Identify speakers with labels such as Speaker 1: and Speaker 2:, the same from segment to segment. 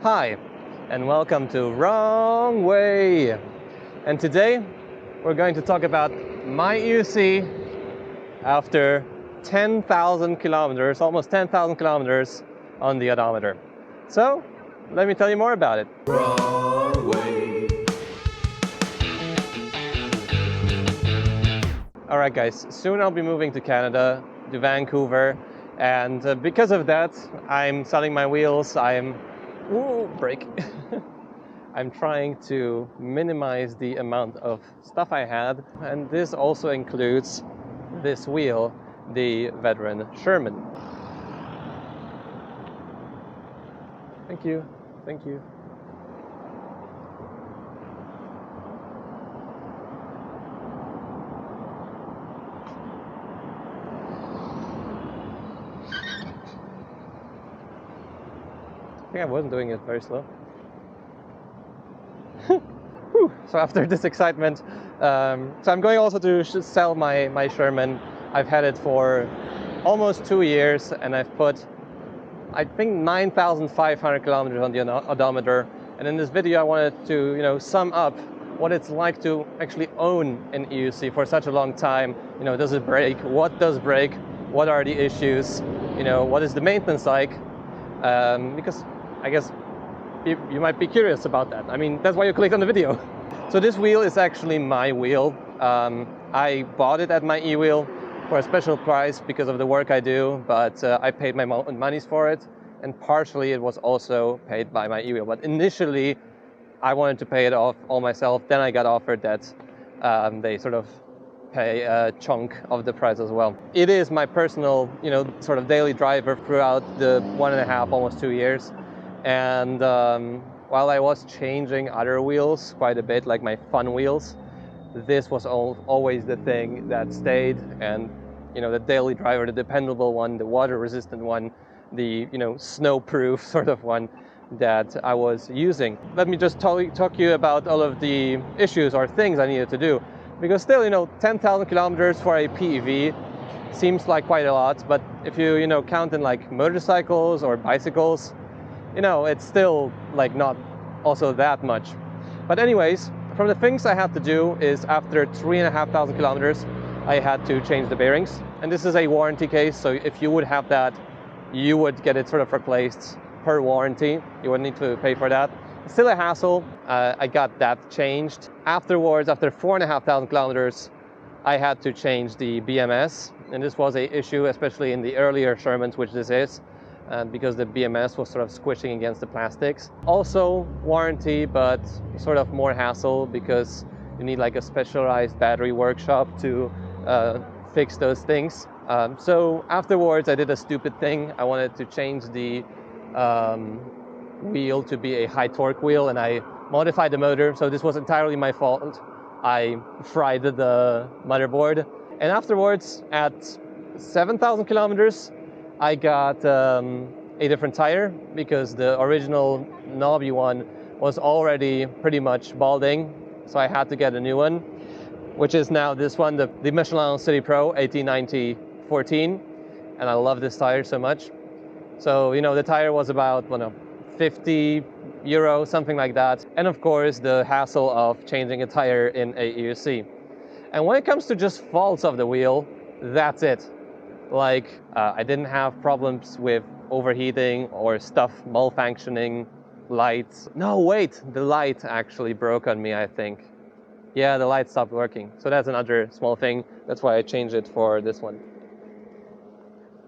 Speaker 1: Hi, and welcome to Wrong Way. And today we're going to talk about my EUC after 10,000 kilometers, almost 10,000 kilometers on the odometer. So let me tell you more about it.
Speaker 2: Wrong way.
Speaker 1: All right, guys, soon I'll be moving to Canada, to Vancouver, and because of that, I'm selling my wheels. Break. I'm trying to minimize the amount of stuff I had, and this also includes this wheel, the veteran Sherman. Thank you, thank you. I think I wasn't doing it very slow. So after this excitement, so I'm going also to sell my Sherman. I've had it for almost 2 years, and I've put, I think, 9,500 kilometers on the odometer. And in this video, I wanted to, sum up what it's like to actually own an EUC for such a long time. Does it break? What does break? What are the issues? What is the maintenance like? Because I guess you might be curious about that. I mean, that's why you clicked on the video. So this wheel is actually my wheel. I bought it at my e-wheel for a special price because of the work I do, but I paid my monies for it, and partially it was also paid by my e-wheel. But initially, I wanted to pay it off all myself. Then I got offered that they sort of pay a chunk of the price as well. It is my personal, sort of daily driver throughout the 1.5, almost 2 years. And while I was changing other wheels quite a bit, like my fun wheels, this was always the thing that stayed. And the daily driver, the dependable one, the water-resistant one, the snow-proof sort of one that I was using. Let me just talk to you about all of the issues or things I needed to do. Because still, 10,000 kilometers for a PEV seems like quite a lot, but if you, count in like motorcycles or bicycles, it's still like not also that much. But anyways, from the things I had to do is after 3,500 kilometers, I had to change the bearings. And this is a warranty case, so if you would have that, you would get it sort of replaced per warranty. You wouldn't need to pay for that. Still a hassle. I got that changed. Afterwards, after 4,500 kilometers, I had to change the BMS. And this was an issue, especially in the earlier Shermans, which this is, because the BMS was sort of squishing against the plastics. Also warranty, but sort of more hassle because you need like a specialized battery workshop to fix those things. So afterwards, I did a stupid thing. I wanted to change the wheel to be a high torque wheel, and I modified the motor, so this was entirely my fault. I fried the motherboard, and afterwards at 7,000 kilometers I got a different tire because the original knobby one was already pretty much balding, so I had to get a new one, which is now this one, the Michelin City Pro 1890-14, and I love this tire so much. So the tire was about 50 euro, something like that. And of course, the hassle of changing a tire in a EUC. And when it comes to just faults of the wheel, that's it. Like, I didn't have problems with overheating or stuff malfunctioning, lights. No, wait, the light actually broke on me, I think. Yeah, the light stopped working. So that's another small thing. That's why I changed it for this one.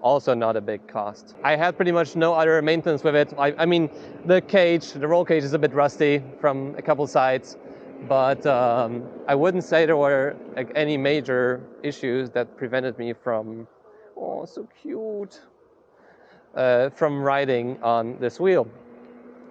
Speaker 1: Also not a big cost. I had pretty much no other maintenance with it. I mean, the roll cage is a bit rusty from a couple sides, but I wouldn't say there were like any major issues that prevented me from, oh, so cute, from riding on this wheel.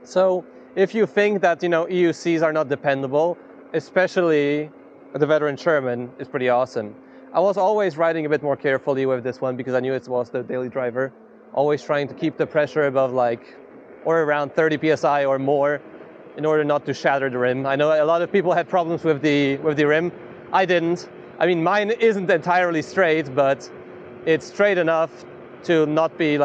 Speaker 1: So if you think that, EUCs are not dependable, especially the veteran Sherman is pretty awesome. I was always riding a bit more carefully with this one because I knew it was the daily driver. Always trying to keep the pressure above or around 30 psi or more in order not to shatter the rim. I know a lot of people had problems with the rim. I didn't. I mean, mine isn't entirely straight, but it's straight enough to not be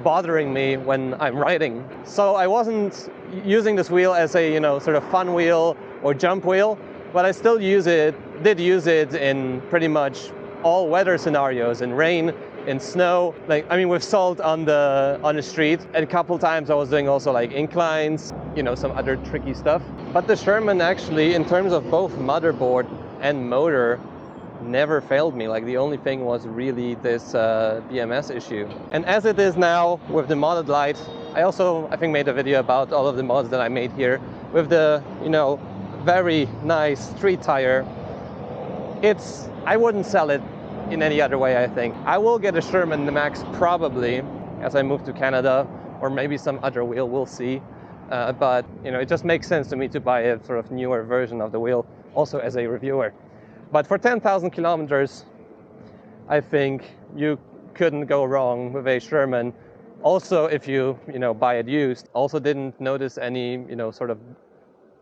Speaker 1: bothering me when I'm riding. So I wasn't using this wheel as a, you know, sort of fun wheel or jump wheel, but I still did use it in pretty much all weather scenarios, in rain, in snow, like, I mean, with salt on the street. And a couple times I was doing also like inclines, you know, some other tricky stuff. But the Sherman actually, in terms of both motherboard and motor, never failed me. Like, the only thing was really this BMS issue. And as it is now with the modded light, I think made a video about all of the mods that I made here with the, you know, very nice street tire. I wouldn't sell it in any other way, I think. I will get a Sherman Max probably as I move to Canada, or maybe some other wheel, we'll see. But, you know, it just makes sense to me to buy a sort of newer version of the wheel, also as a reviewer. But for 10,000 kilometers, I think you couldn't go wrong with a Sherman. Also, if you know, buy it used. Also didn't notice any, you know, sort of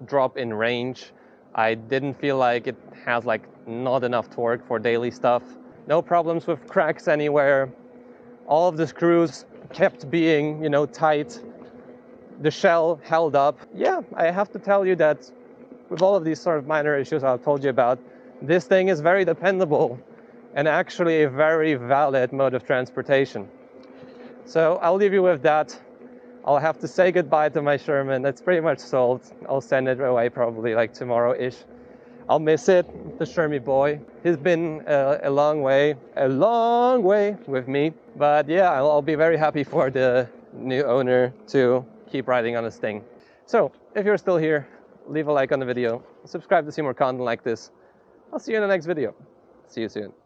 Speaker 1: drop in range. I didn't feel like it has like not enough torque for daily stuff. No problems with cracks anywhere. All of the screws kept being, you know, tight. The shell held up. Yeah, I have to tell you that with all of these sort of minor issues I've told you about, this thing is very dependable and actually a very valid mode of transportation. So I'll leave you with that. I'll have to say goodbye to my Sherman. That's pretty much sold. I'll send it away probably like tomorrow-ish. I'll miss it, the Shermy boy. He's been a long way with me. But yeah, I'll be very happy for the new owner to keep riding on this thing. So if you're still here, leave a like on the video, subscribe to see more content like this. I'll see you in the next video. See you soon.